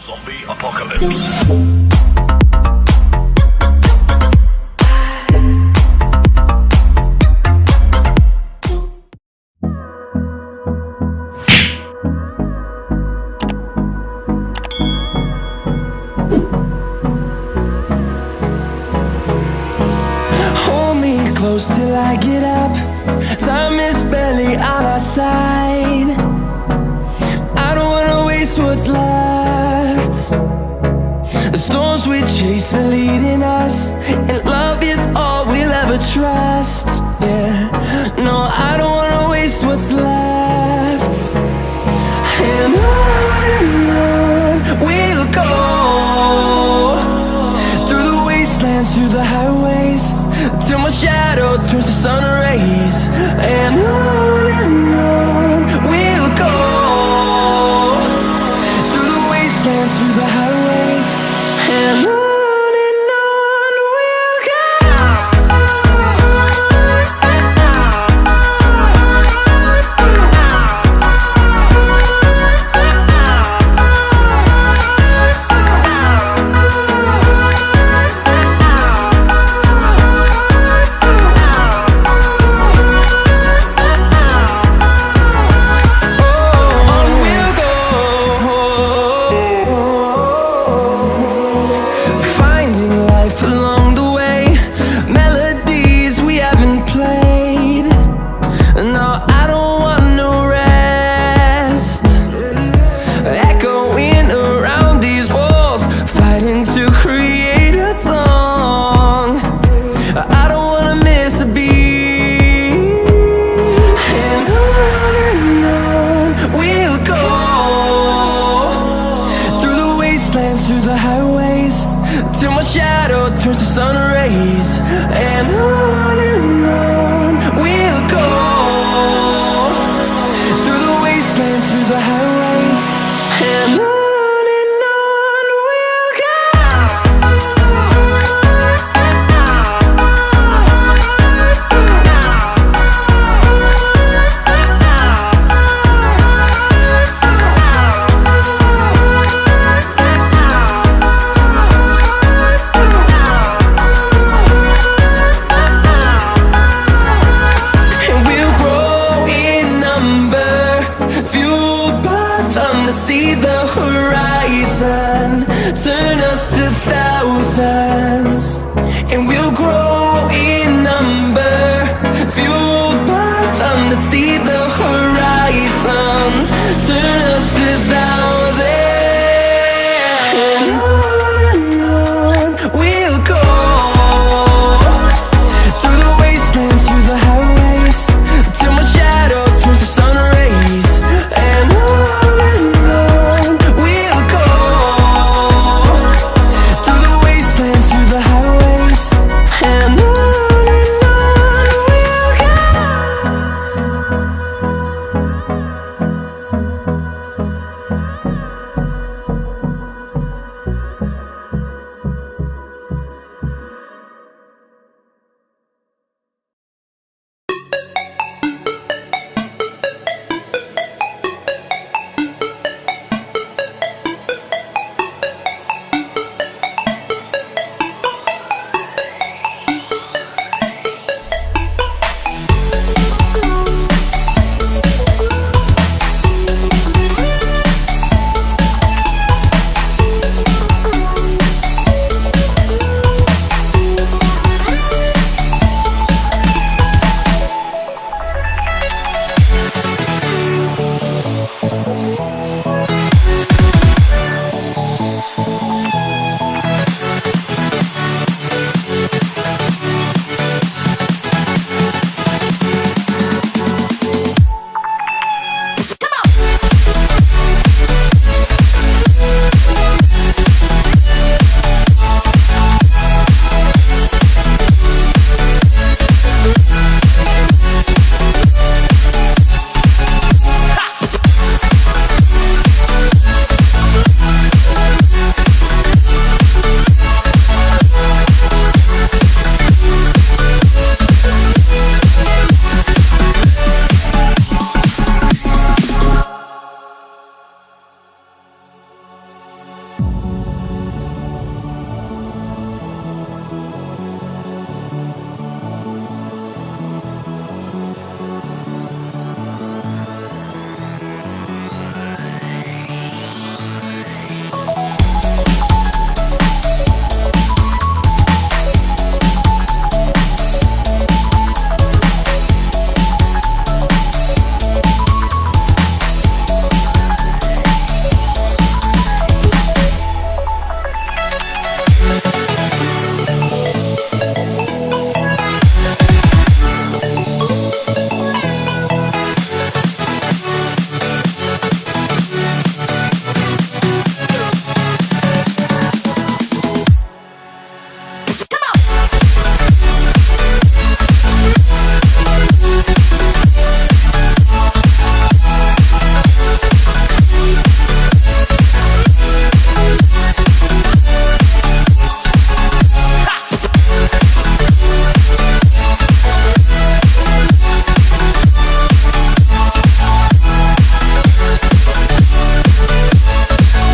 Zombie apocalypse. Hold me close till I get up. Time is barely on our side. I don't wanna waste what's left. The storms we chase are leading us, and love is all we'll ever trust. Yeah, no, I don't wanna waste what's left. And on we'll go, through the wastelands, through the highways, till my shadow turns to sun rays. And on we'll go, through the wastelands, through the highways, and on we'll go. Through the highways, till my shadow turns to sun rays. And on we'll go, through the wastelands, through the highways, and on we'll go. See the horizon, turn us to thousands, and we'll grow.